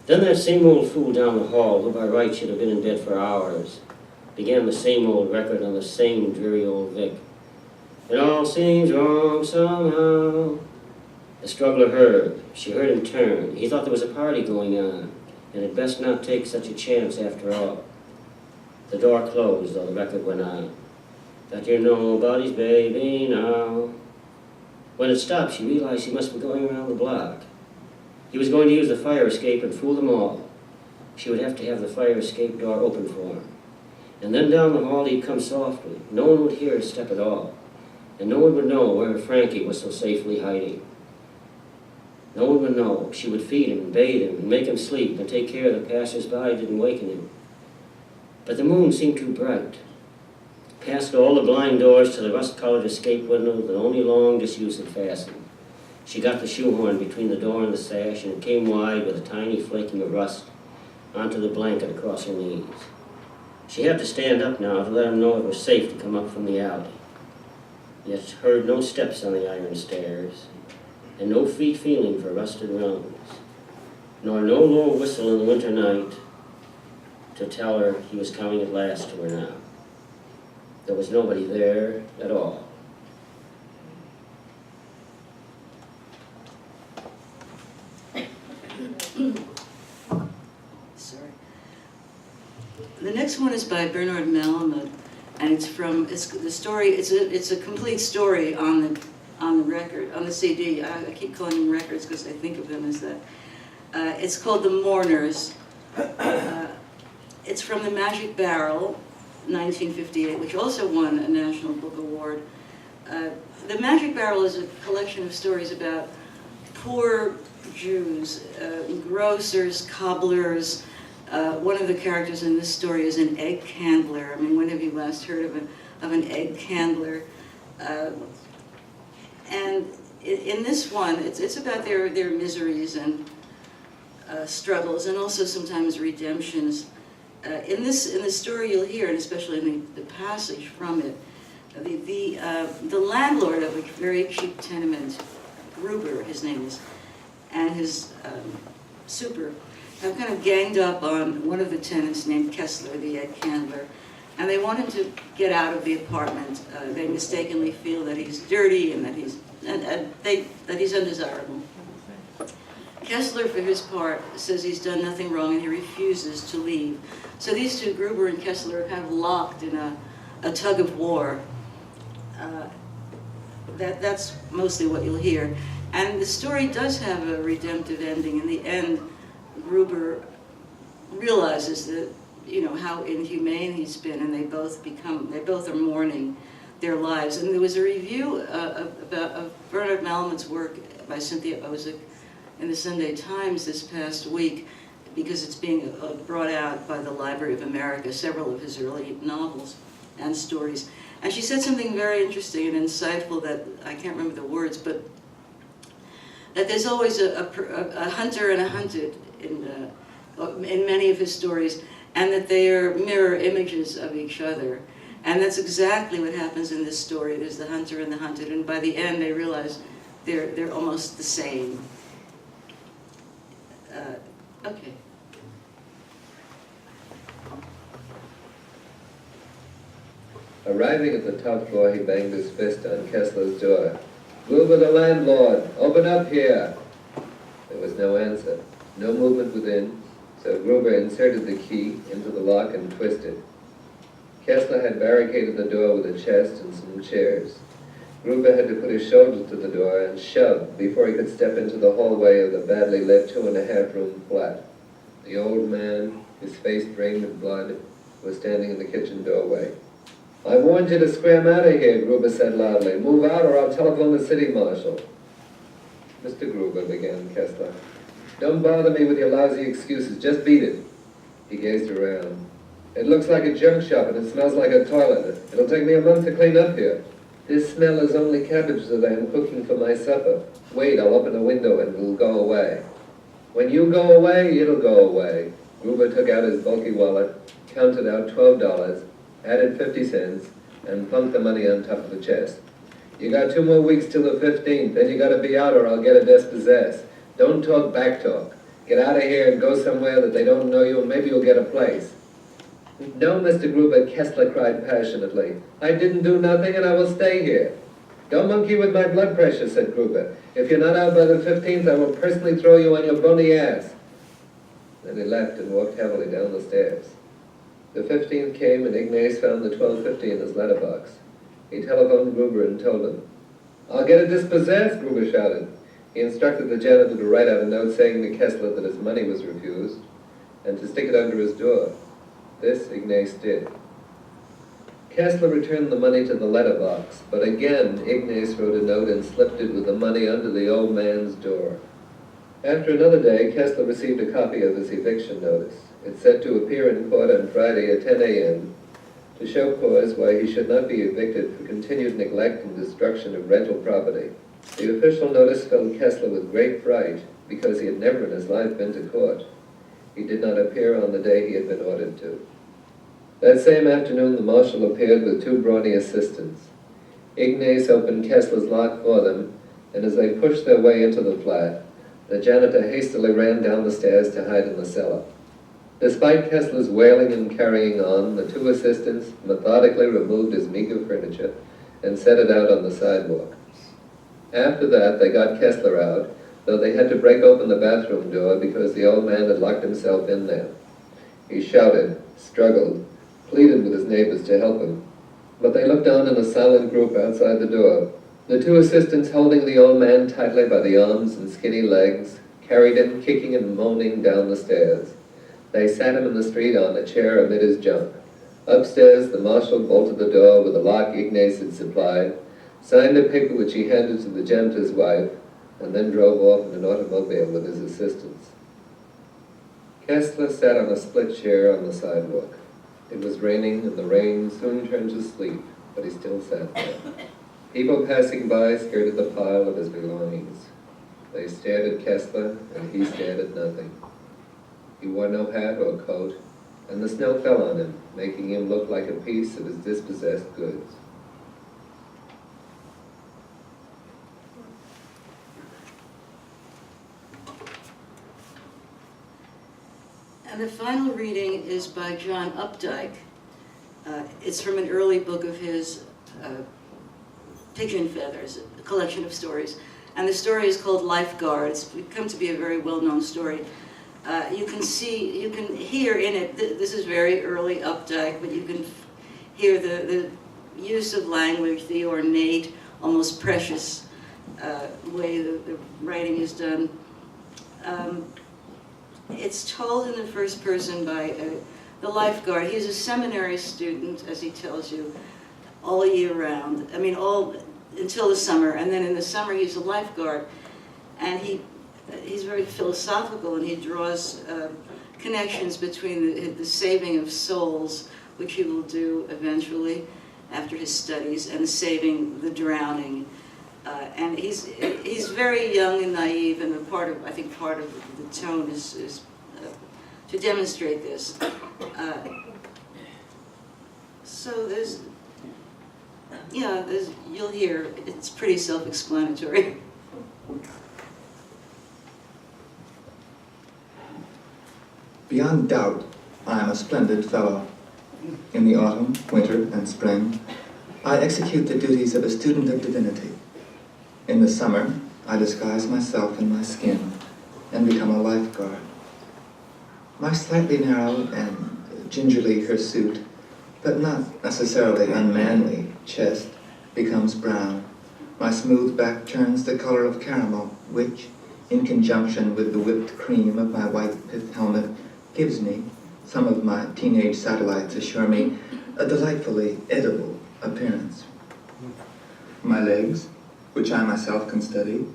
Then that same old fool down the hall, who by rights should have been in bed for hours, began the same old record on the same dreary old Vic. "It all seems wrong somehow." The struggler heard. She heard him turn. He thought there was a party going on, and had best not take such a chance after all. The door closed, though the record went on. "That you're nobody's baby now." When it stopped, she realized he must be going around the block. He was going to use the fire escape and fool them all. She would have to have the fire escape door open for him. And then down the hall he'd come softly. No one would hear his step at all. And no one would know where Frankie was so safely hiding. No one would know. She would feed him and bathe him and make him sleep and take care the passers-by didn't waken him. But the moon seemed too bright. Past all the blind doors to the rust-colored escape window that only long disuse had fastened. She got the shoehorn between the door and the sash, and it came wide with a tiny flaking of rust onto the blanket across her knees. She had to stand up now to let him know it was safe to come up from the alley. Yet heard no steps on the iron stairs, and no feet feeling for rusted rungs, nor no low whistle in the winter night to tell her he was coming at last to her now. There was nobody there at all. Sorry. The next one is by Bernard Malamud, and it's a complete story on the record, on the CD. I keep calling them records because I think of them as that. It's called The Mourners. It's from The Magic Barrel, 1958, which also won a National Book Award. The Magic Barrel is a collection of stories about poor Jews, grocers, cobblers. One of the characters in this story is an egg candler. I mean, when have you last heard of an egg candler? And in this one, it's about their miseries and struggles, and also sometimes redemptions. In the story you'll hear, and especially in the passage from it, the landlord of a very cheap tenement, Gruber, his name is, and his super, have kind of ganged up on one of the tenants named Kessler, the egg candler, and they want him to get out of the apartment. They mistakenly feel that he's dirty and that he's undesirable. Kessler, for his part, says he's done nothing wrong and he refuses to leave. So these two, Gruber and Kessler, are kind of locked in a tug of war. That's mostly what you'll hear. And the story does have a redemptive ending. In the end, Gruber realizes that, how inhumane he's been, and they both are mourning their lives. And there was a review of Bernard Malamud's work by Cynthia Ozick in the Sunday Times this past week, because it's being brought out by the Library of America, several of his early novels and stories. And she said something very interesting and insightful that I can't remember the words, but that there's always a hunter and a hunted in many of his stories, and that they are mirror images of each other. And that's exactly what happens in this story. There's the hunter and the hunted, and by the end they realize they're almost the same. Okay. Arriving at the top floor, he banged his fist on Kessler's door. "Gruber, the landlord, open up here." There was no answer, no movement within, so Gruber inserted the key into the lock and twisted. Kessler had barricaded the door with a chest and some chairs. Gruber had to put his shoulders to the door and shove before he could step into the hallway of the badly lit 2.5-room flat. The old man, his face drained of blood, was standing in the kitchen doorway. "I warned you to scram out of here," Gruber said loudly. "Move out or I'll telephone the city marshal." "Mr. Gruber," began Kessler, "don't bother me with your lousy excuses. Just beat it." He gazed around. "It looks like a junk shop and it smells like a toilet. It'll take me a month to clean up here. This smell is only cabbage that I am cooking for my supper. Wait, I'll open the window and it'll go away." "When you go away, it'll go away." Gruber took out his bulky wallet, counted out $12, added 50 cents, and plunked the money on top of the chest. "You got 2 more weeks till the 15th, then you gotta be out or I'll get a dispossess. Don't talk back talk. Get out of here and go somewhere that they don't know you and maybe you'll get a place." "No, Mr. Gruber," Kessler cried passionately. "I didn't do nothing and I will stay here." "Don't monkey with my blood pressure," said Gruber. "If you're not out by the 15th, I will personally throw you on your bony ass." Then he left and walked heavily down the stairs. The 15th came and Ignace found the 1250 in his letterbox. He telephoned Gruber and told him. "I'll get a dispossessed," Gruber shouted. He instructed the janitor to write out a note saying to Kessler that his money was refused and to stick it under his door. This Ignace did. Kessler returned the money to the letterbox, but again Ignace wrote a note and slipped it with the money under the old man's door. After another day, Kessler received a copy of his eviction notice. It said to appear in court on Friday at 10 a.m. to show cause why he should not be evicted for continued neglect and destruction of rental property. The official notice filled Kessler with great fright because he had never in his life been to court. He did not appear on the day he had been ordered to. That same afternoon, the marshal appeared with 2 brawny assistants. Ignace opened Kessler's lock for them, and as they pushed their way into the flat, the janitor hastily ran down the stairs to hide in the cellar. Despite Kessler's wailing and carrying on, the 2 assistants methodically removed his meager furniture and set it out on the sidewalk. After that, they got Kessler out, though they had to break open the bathroom door because the old man had locked himself in there. He shouted, struggled, pleaded with his neighbors to help him, but they looked on in a silent group outside the door. The 2 assistants holding the old man tightly by the arms and skinny legs carried him kicking and moaning down the stairs. They sat him in the street on a chair amid his junk. Upstairs, the marshal bolted the door with a lock Ignace had supplied, signed a paper which he handed to the janitor's wife, and then drove off in an automobile with his assistants. Kessler sat on a split chair on the sidewalk. It was raining, and the rain soon turned to sleet, but he still sat there. People passing by skirted the pile of his belongings. They stared at Kessler, and he stared at nothing. He wore no hat or coat, and the snow fell on him, making him look like a piece of his dispossessed goods. And the final reading is by John Updike. It's from an early book of his, Pigeon Feathers, a collection of stories. And the story is called Lifeguard. It's come to be a very well-known story. You can hear in it, this is very early Updike, but you can hear the use of language, the ornate, almost precious way the writing is done. It's told in the first person by the lifeguard. He's a seminary student, as he tells you, all year round. I mean, all until the summer, and then in the summer he's a lifeguard. And he's very philosophical, and he draws connections between the saving of souls, which he will do eventually after his studies, and saving the drowning. And he's very young and naive, and I think part of the tone is to demonstrate this. So you'll hear, it's pretty self-explanatory. Beyond doubt, I am a splendid fellow. In the autumn, winter, and spring, I execute the duties of a student of divinity. In the summer, I disguise myself in my skin and become a lifeguard. My slightly narrow and gingerly hirsute, but not necessarily unmanly, chest becomes brown. My smooth back turns the color of caramel, which, in conjunction with the whipped cream of my white pith helmet, gives me, some of my teenage satellites assure me, a delightfully edible appearance. My legs, which I myself can study,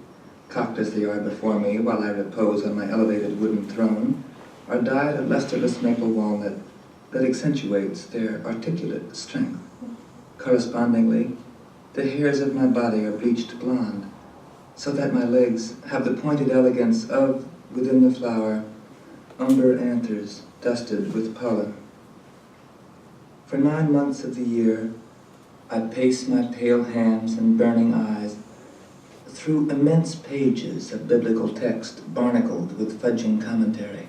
cocked as they are before me while I repose on my elevated wooden throne, are dyed a lusterless maple walnut that accentuates their articulate strength. Correspondingly, the hairs of my body are bleached blonde, so that my legs have the pointed elegance of, within the flower, umber anthers dusted with pollen. For 9 months of the year, I pace my pale hands and burning eyes through immense pages of biblical text barnacled with fudging commentary,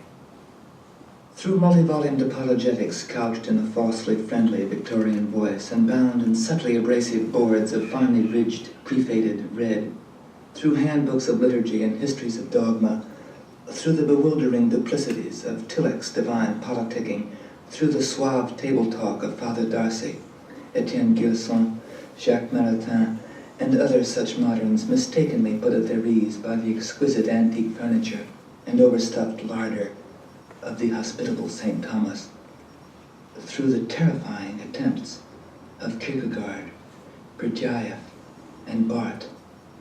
through multi-volumed apologetics couched in a falsely friendly Victorian voice and bound in subtly abrasive boards of finely ridged, prefaded red, through handbooks of liturgy and histories of dogma, through the bewildering duplicities of Tillich's divine politicking, through the suave table talk of Father Darcy, Etienne Gilson, Jacques Maritain, and other such moderns mistakenly put at their ease by the exquisite antique furniture and overstuffed larder of the hospitable St. Thomas, through the terrifying attempts of Kierkegaard, Gurdjieff, and Barth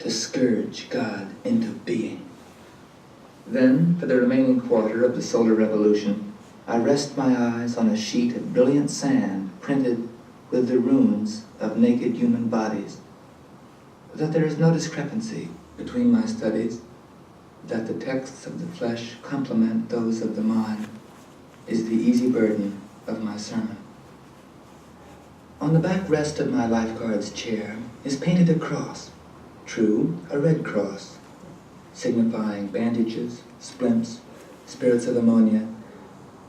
to scourge God into being. Then, for the remaining quarter of the solar revolution, I rest my eyes on a sheet of brilliant sand printed with the runes of naked human bodies, that there is no discrepancy between my studies, that the texts of the flesh complement those of the mind, is the easy burden of my sermon. On the backrest of my lifeguard's chair is painted a cross, true, a red cross, signifying bandages, splints, spirits of ammonia,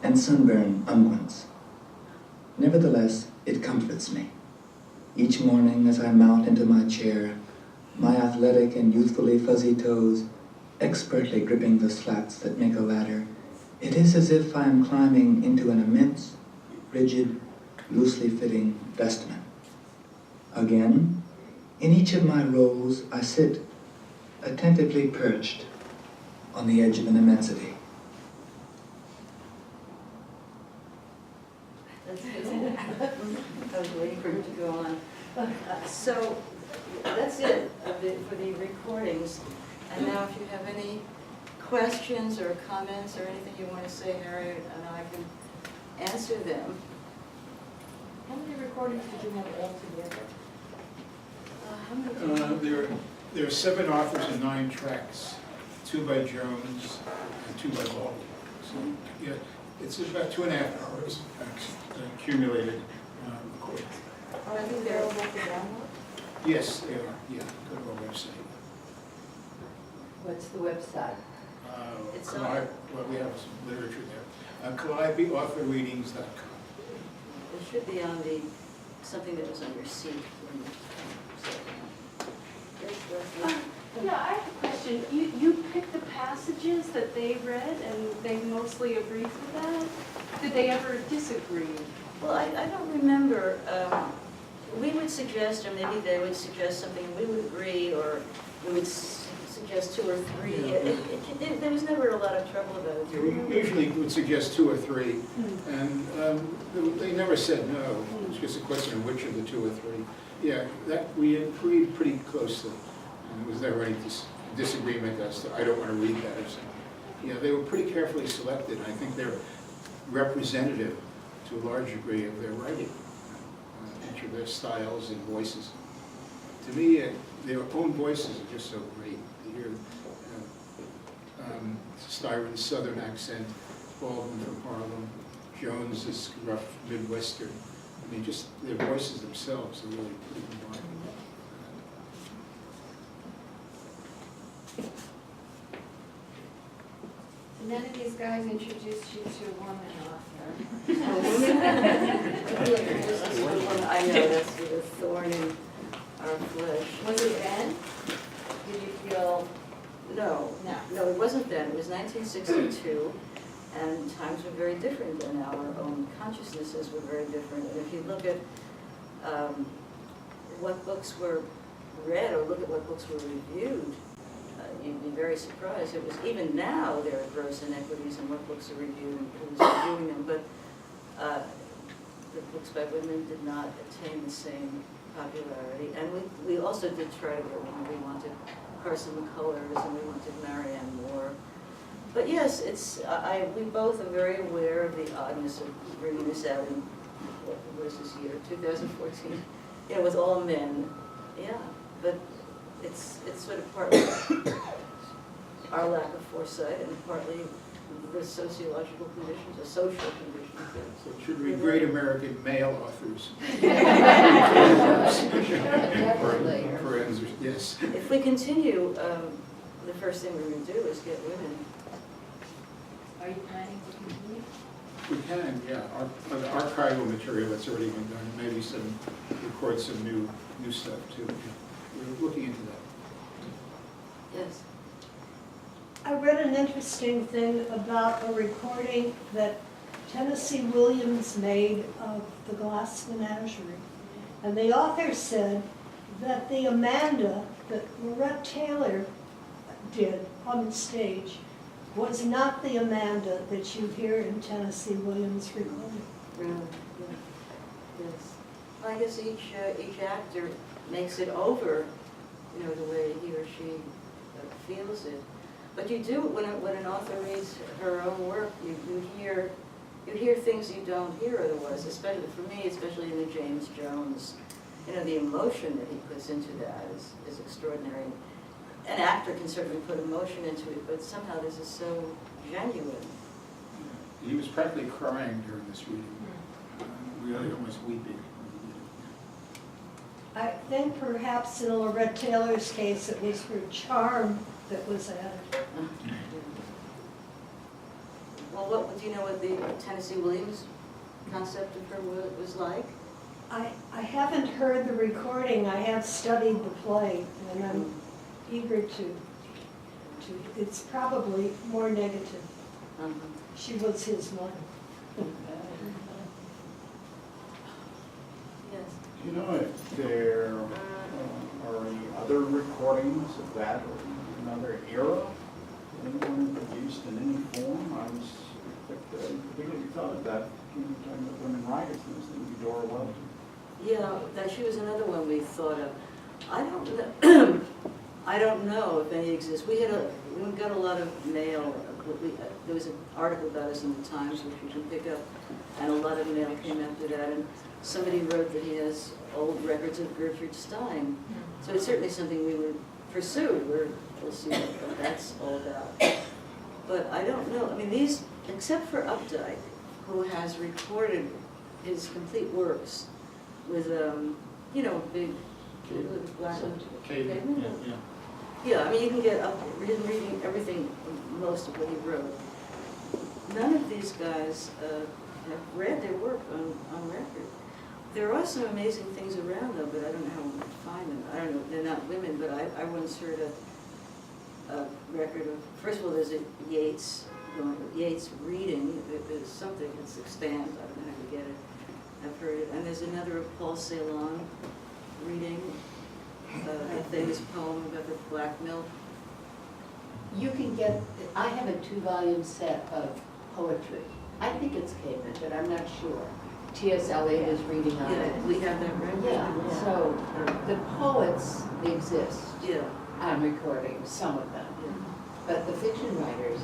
and sunburn unguents. Nevertheless, it comforts me. Each morning as I mount into my chair, my athletic and youthfully fuzzy toes expertly gripping the slats that make a ladder, it is as if I am climbing into an immense, rigid, loosely fitting vestment. Again, in each of my rows, I sit, attentively perched, on the edge of an immensity. I was waiting for him to go on. So that's it for the recordings. And now if you have any questions or comments or anything you want to say, Harriet, and I can answer them. How many recordings did you have altogether? How many? There are 7 authors and 9 tracks, 2 by Jones and 2 by Baldwin. So, yeah, it's about 2.5 hours accumulated recording. Are they available for download? Yes, they are. Yeah, go to our website. What's the website? It's Calliope, well, we have some literature there. CalliopeAuthorReadings.com. It should be on the, something that was on your seat. Yeah, I have a question. You picked the passages that they read and they mostly agreed with that? Did they ever disagree? Well, I don't remember. We would suggest, or maybe they would suggest something, and we would agree, or we would suggest 2 or 3. There was never a lot of trouble about it. Yeah, we usually would suggest 2 or 3, and they never said no. It's just a question of which of the 2 or 3. Yeah, that we agreed pretty closely, and there was never any disagreement as to I don't want to read that or something. Yeah, they were pretty carefully selected, and I think they're representative to a large degree of their writing, each of their styles and voices. To me, their own voices are just so great. You hear Styron's southern accent, Baldwin from Harlem, Jones is rough Midwestern. I mean, just their voices themselves are really pretty combined. None of these guys introduced you to a woman author. I know, that's the thorn in our flesh. Was it then? Did you feel? No, it wasn't then. It was 1962, and times were very different, and our own consciousnesses were very different. And if you look at what books were read or look at what books were reviewed, you'd be very surprised. It was even now there are gross inequities in what books are reviewed and who's reviewing them, but the books by women did not attain the same popularity. And we also did try to go on. We wanted Carson McCullers and we wanted Marianne Moore. But yes, we both are very aware of the oddness of bringing this out in, what was this year, 2014, with all men. Yeah, but it's sort of partly our lack of foresight and partly the sociological conditions, the social conditions. So it should read Great American Male Authors. Definitely. Yes. If we continue, the first thing we're going to do is get women. Are you planning to continue? We can, yeah. The archival material that's already been done, maybe record some new stuff too. We're looking into that. Yes. I read an interesting thing about a recording that Tennessee Williams made of the Glass Menagerie. And the author said that the Amanda that Lorette Taylor did on the stage was not the Amanda that you hear in Tennessee Williams' recording. Really? Yeah. Yes. Well, I guess each actor makes it over, you know, the way he or she feels it. But you do, when an author reads her own work, you hear things you don't hear otherwise, especially for me, especially in the James Jones. You know, the emotion that he puts into that is extraordinary. An actor can certainly put emotion into it, but somehow this is so genuine. He was practically crying during this reading, really almost weeping. I think perhaps in Lorette Taylor's case, it was her charm that was added. Well, do you know what the Tennessee Williams concept of her was like? I haven't heard the recording. I have studied the play, and I'm eager to. It's probably more negative. She was his wife. Yes. Do you know if there are any other recordings of that or another era? Anyone produced in any form? I was particularly thought of that when we were talking about women writers, and I was thinking Dora Welton. Yeah, that she was another one we thought of. I don't know. I don't know if any exist. We got a lot of mail. There was an article about us in the Times, which you can pick up, and a lot of mail came after that. And somebody wrote that he has old records of Gertrude Stein. So it's certainly something we would pursue. We'll see what that's all about. But I don't know. I mean, these, except for Updike, who has recorded his complete works with, you know, big black Cable, yeah. Yeah, I mean, you can get up, reading everything, most of what he wrote. None of these guys have read their work on record. There are some amazing things around, though, but I don't know how one would find them. I don't know, they're not women, but I once heard a record of, first of all, there's a Yeats reading. There's something that's extant, I don't know how to get it. I've heard it. And there's another of Paul Celan reading a famous poem about the black milk. You can get, I have a 2-volume set of poetry. I think it's Cambridge, but I'm not sure. T.S. Eliot is reading on it. We have that right. Yeah, so the poets exist Yeah. on recordings, some of them. But the fiction writers,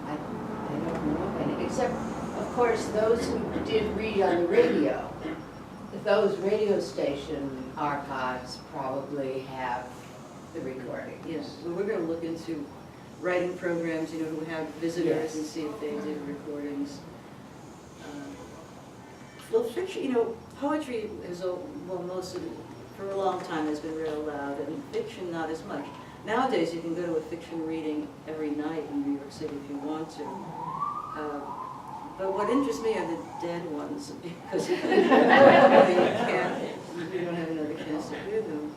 I don't know of any, except, of course, those who did read on the radio. Those radio station archives probably have the recording. Yes, well, we're going to look into writing programs, you know, who have visitors Yes. and see if they did recordings. Well, fiction, you know, poetry is, well, most of it, for a long time has been read aloud, and fiction not as much. Nowadays, you can go to a fiction reading every night in New York City if you want to. But what interests me are the dead ones, because you don't have another chance to hear them.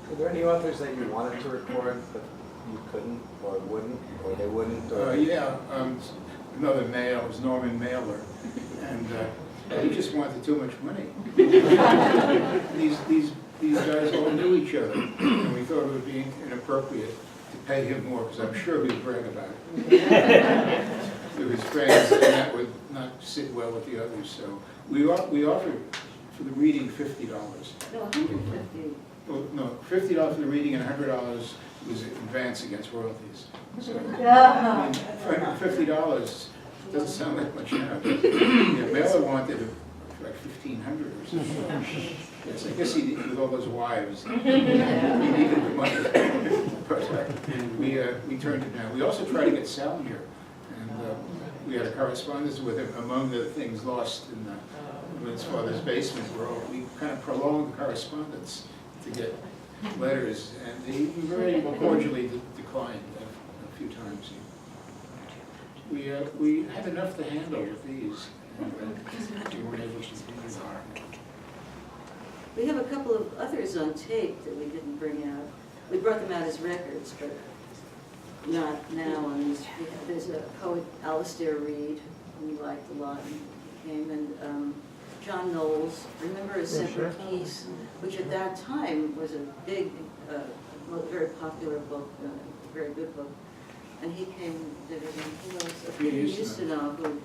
Were there any authors that you wanted to record but you couldn't, or wouldn't, or they wouldn't? Or... Yeah, another male was Norman Mailer, and he just wanted too much money. These guys all knew each other, and we thought it would be inappropriate to pay him more, because I'm sure he'd brag about it to his friends, and that would not sit well with the others. So we offered for the reading $50. No, $150. Well, no, $50 for the reading and $100 was advance against royalties. So, Yeah. I mean, for $50 doesn't sound like much now. Yeah, Mailer wanted like $1,500 or something. Yes, I guess he, with all those wives, he needed the money. But we turned it down. We also tried to get Salinger, and we had a correspondence with him. Among the things lost in Lynne's father's basement were all, we kind of prolonged the correspondence to get letters, and he very cordially declined a few times. We had enough to handle with these, and we weren't able to continue our. We have a couple of others on tape that we didn't bring out. We brought them out as records, but not now. And there's a poet, Alistair Reed, who we liked a lot, and came, and John Knowles, remember a separate piece, which at that time was a big, very popular book, very good book. And he came, did it, and who else? Peter Ustinov, who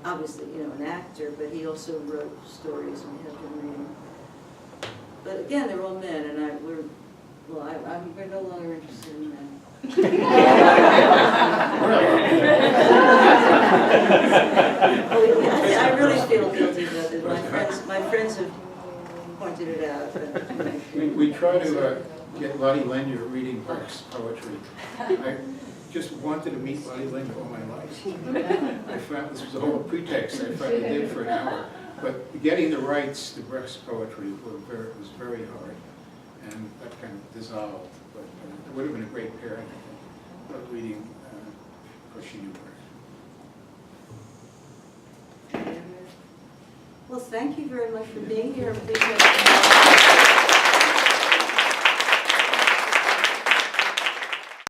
obviously, an actor, but he also wrote stories, and we had him reading. But again, they're all men, and we're no longer interested in men. I really feel guilty about it. My friends have pointed it out. But, we try to get Lottie Lenya reading Burke's poetry. I just wanted to meet Lottie Lenya all my life. I found this was a whole pretext. I finally did for an hour. But getting the rights to Brecht's poetry was very hard, and that kind of dissolved. But it would have been a great pairing, I think, but reading, of course, she knew Brecht. well, thank you very much for being here.